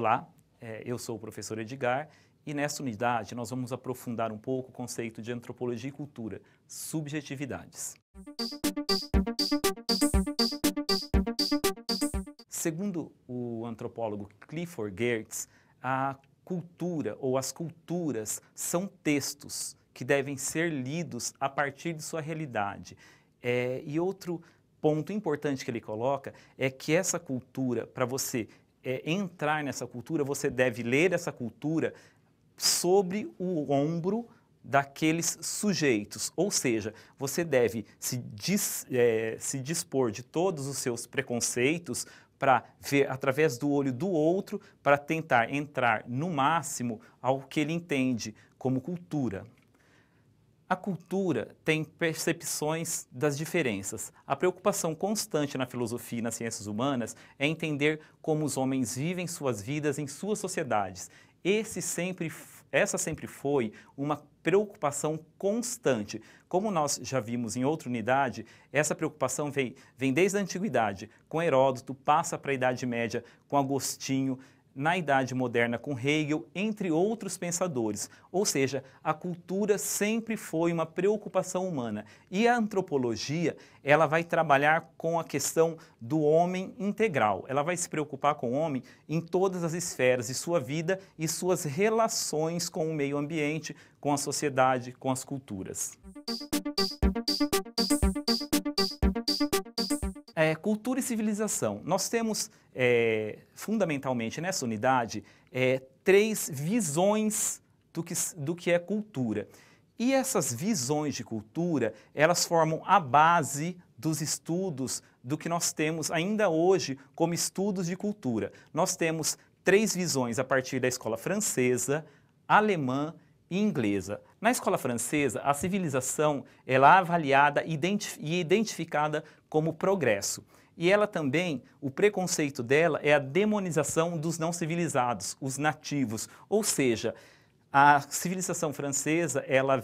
Olá, eu sou o professor Edgar e nessa unidade nós vamos aprofundar um pouco o conceito de antropologia e cultura, subjetividades. Segundo o antropólogo Clifford Geertz, a cultura ou as culturas são textos que devem ser lidos a partir de sua realidade. E outro ponto importante que ele coloca é que essa cultura, para você entrar nessa cultura, você deve ler essa cultura sobre o ombro daqueles sujeitos, ou seja, você deve se dispor de todos os seus preconceitos para ver através do olho do outro, para tentar entrar no máximo ao que ele entende como cultura. A cultura tem percepções das diferenças. A preocupação constante na filosofia e nas ciências humanas é entender como os homens vivem suas vidas em suas sociedades. Essa sempre foi uma preocupação constante. Como nós já vimos em outra unidade, essa preocupação vem desde a antiguidade, com Heródoto, passa para a Idade Média, com Agostinho, na Idade Moderna com Hegel, entre outros pensadores. Ou seja, a cultura sempre foi uma preocupação humana. E a antropologia, ela vai trabalhar com a questão do homem integral. Ela vai se preocupar com o homem em todas as esferas de sua vida e suas relações com o meio ambiente, com a sociedade, com as culturas. Cultura e civilização. Nós temos, fundamentalmente nessa unidade, três visões do que é cultura. E essas visões de cultura, elas formam a base dos estudos do que nós temos ainda hoje como estudos de cultura. Nós temos três visões a partir da escola francesa, alemã e inglesa. Na escola francesa, a civilização ela é avaliada e identificada como progresso. E ela também, o preconceito dela é a demonização dos não civilizados, os nativos. Ou seja, a civilização francesa, ela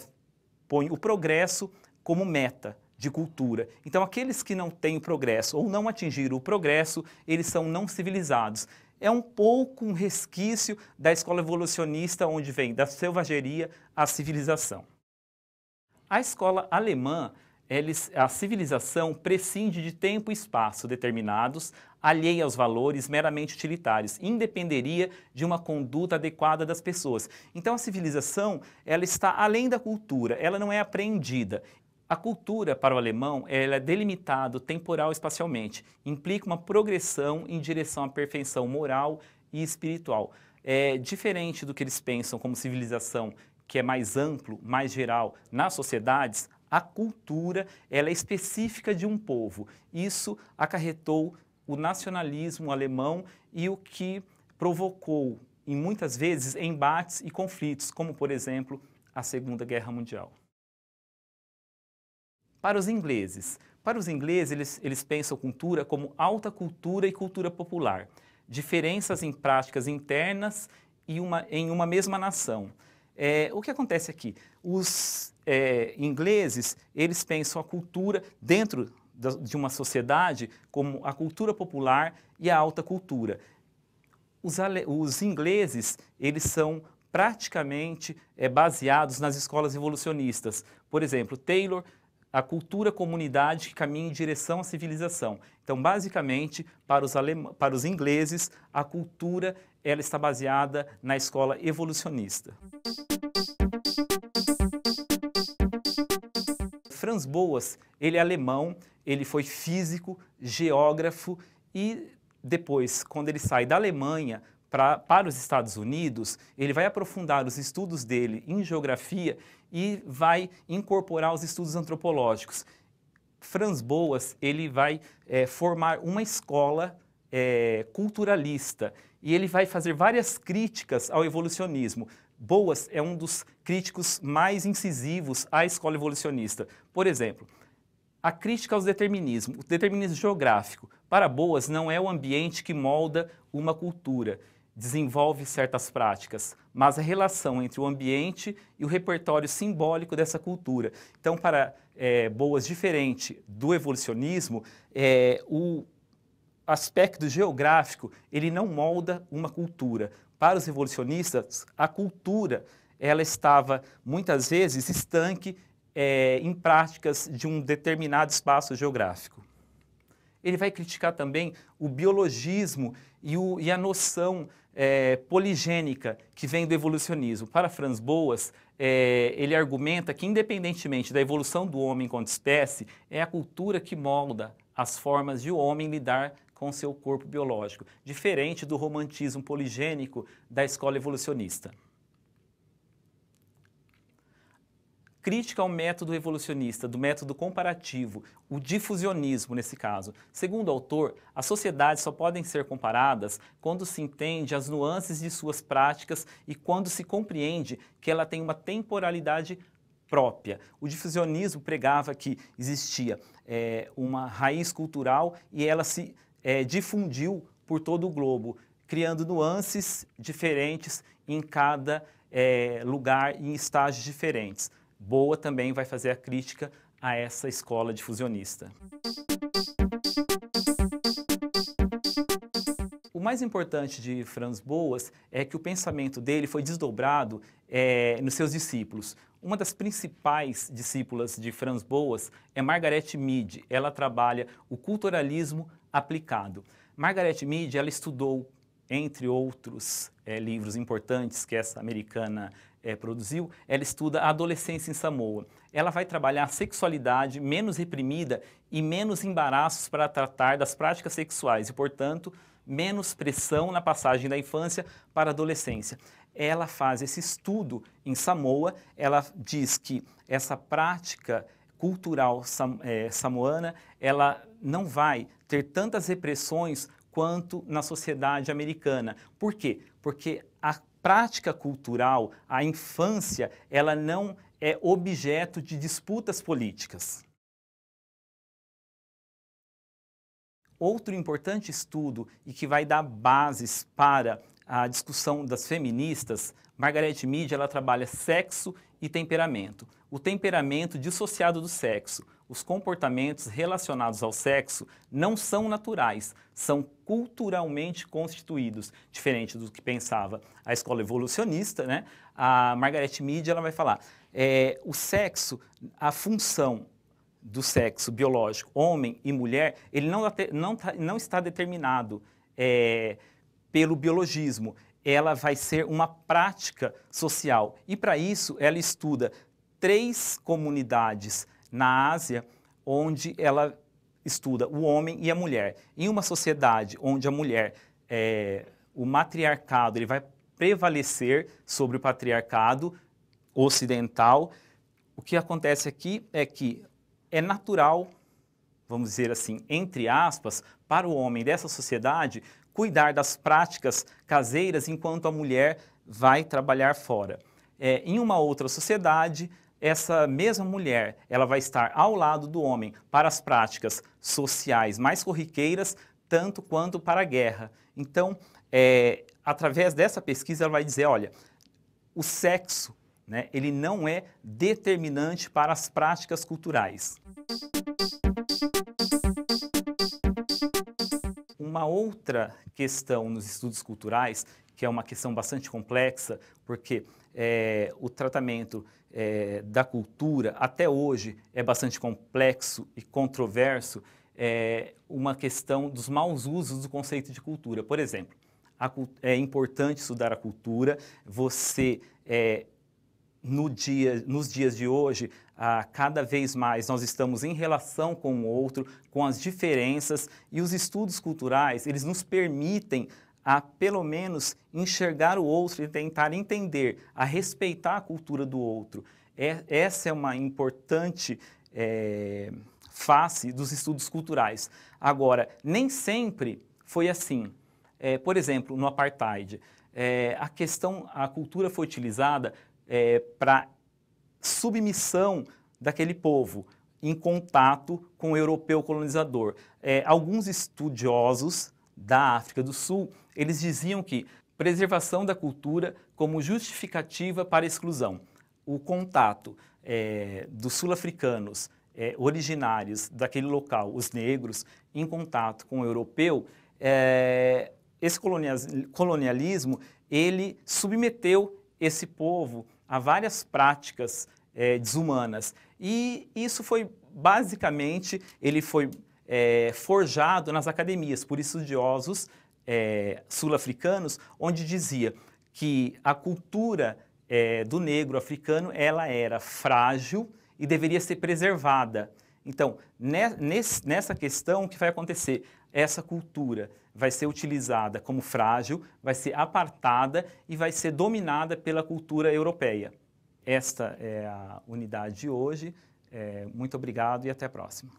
põe o progresso como meta de cultura. Então, aqueles que não têm o progresso ou não atingiram o progresso, eles são não civilizados. É um pouco um resquício da escola evolucionista, onde vem da selvageria à civilização. A escola alemã, a civilização prescinde de tempo e espaço determinados, alheia aos valores meramente utilitários, independeria de uma conduta adequada das pessoas. Então a civilização, ela está além da cultura, ela não é apreendida. A cultura, para o alemão, ela é delimitada temporal e espacialmente, implica uma progressão em direção à perfeição moral e espiritual. É diferente do que eles pensam como civilização, que é mais amplo, mais geral, nas sociedades, a cultura ela é específica de um povo. Isso acarretou o nacionalismo alemão e o que provocou, em muitas vezes, embates e conflitos, como, por exemplo, a Segunda Guerra Mundial. Para os ingleses, eles pensam cultura como alta cultura e cultura popular, diferenças em práticas internas e em uma mesma nação. O que acontece aqui? Os ingleses, eles pensam a cultura dentro de uma sociedade como a cultura popular e a alta cultura. Os ingleses, eles são praticamente baseados nas escolas evolucionistas. Por exemplo, Taylor, a cultura comunidade que caminha em direção à civilização. Então, basicamente, para os ingleses, a cultura ela está baseada na escola evolucionista. Franz Boas, ele é alemão, ele foi físico, geógrafo e depois, quando ele sai da Alemanha para os Estados Unidos, ele vai aprofundar os estudos dele em geografia e vai incorporar os estudos antropológicos. Franz Boas, ele vai formar uma escola culturalista e ele vai fazer várias críticas ao evolucionismo. Boas é um dos críticos mais incisivos à escola evolucionista. Por exemplo, a crítica aos determinismos, o determinismo geográfico. Para Boas, não é o ambiente que molda uma cultura, desenvolve certas práticas, mas a relação entre o ambiente e o repertório simbólico dessa cultura. Então, para Boas, diferente do evolucionismo, aspecto geográfico, ele não molda uma cultura. Para os revolucionistas, a cultura ela estava, muitas vezes, estanque em práticas de um determinado espaço geográfico. Ele vai criticar também o biologismo e a noção poligênica que vem do evolucionismo. Para Franz Boas, ele argumenta que, independentemente da evolução do homem enquanto espécie, é a cultura que molda as formas de o homem lidar com seu corpo biológico, diferente do romantismo poligênico da escola evolucionista. Crítica ao método evolucionista, do método comparativo, o difusionismo nesse caso. Segundo o autor, as sociedades só podem ser comparadas quando se entende as nuances de suas práticas e quando se compreende que ela tem uma temporalidade própria. O difusionismo pregava que existia uma raiz cultural e ela se difundiu por todo o globo, criando nuances diferentes em cada lugar e em estágios diferentes. Boa também vai fazer a crítica a essa escola difusionista. O mais importante de Franz Boas é que o pensamento dele foi desdobrado nos seus discípulos. Uma das principais discípulas de Franz Boas é Margaret Mead. Ela trabalha o culturalismo aplicado. Margaret Mead, ela estudou, entre outros livros importantes que essa americana produziu, ela estuda a adolescência em Samoa. Ela vai trabalhar a sexualidade menos reprimida e menos embaraços para tratar das práticas sexuais e, portanto, menos pressão na passagem da infância para a adolescência. Ela faz esse estudo em Samoa, ela diz que essa prática cultural samoana, ela não vai ter tantas repressões quanto na sociedade americana. Por quê? Porque a prática cultural, a infância, ela não é objeto de disputas políticas. Outro importante estudo e que vai dar bases para a discussão das feministas, Margaret Mead, ela trabalha sexo e temperamento. O temperamento dissociado do sexo. Os comportamentos relacionados ao sexo não são naturais, são culturalmente constituídos, diferente do que pensava a escola evolucionista, né? A Margaret Mead, ela vai falar, o sexo, a função do sexo biológico, homem e mulher, ele não está determinado pelo biologismo. Ela vai ser uma prática social. E para isso, ela estuda 3 comunidades na Ásia, onde ela estuda o homem e a mulher. Em uma sociedade onde a mulher, o matriarcado, ele vai prevalecer sobre o patriarcado ocidental, o que acontece aqui é que é natural, vamos dizer assim, entre aspas, para o homem dessa sociedade, cuidar das práticas caseiras enquanto a mulher vai trabalhar fora. Em uma outra sociedade, essa mesma mulher, ela vai estar ao lado do homem para as práticas sociais mais corriqueiras, tanto quanto para a guerra. Então, através dessa pesquisa, ela vai dizer, olha, o sexo, né, ele não é determinante para as práticas culturais. Uma outra questão nos estudos culturais, que é uma questão bastante complexa, porque o tratamento da cultura, até hoje, é bastante complexo e controverso, uma questão dos maus usos do conceito de cultura. Por exemplo, é importante estudar a cultura, você, nos dias de hoje, cada vez mais nós estamos em relação com o outro, com as diferenças, e os estudos culturais, eles nos permitem a, pelo menos, enxergar o outro e tentar entender, a respeitar a cultura do outro. Essa é uma importante face dos estudos culturais. Agora, nem sempre foi assim. Por exemplo, no apartheid, a cultura foi utilizada para submissão daquele povo em contato com o europeu colonizador. Alguns estudiosos da África do Sul, eles diziam que preservação da cultura como justificativa para a exclusão. O contato dos sul-africanos originários daquele local, os negros, em contato com o europeu, esse colonialismo, ele submeteu esse povo a várias práticas desumanas. E isso foi, basicamente, ele foi forjado nas academias por estudiosos sul-africanos, onde dizia que a cultura do negro africano, ela era frágil e deveria ser preservada. Então, nessa questão, o que vai acontecer? Essa cultura vai ser utilizada como frágil, vai ser apartada e vai ser dominada pela cultura europeia. Esta é a unidade de hoje. Muito obrigado e até a próxima.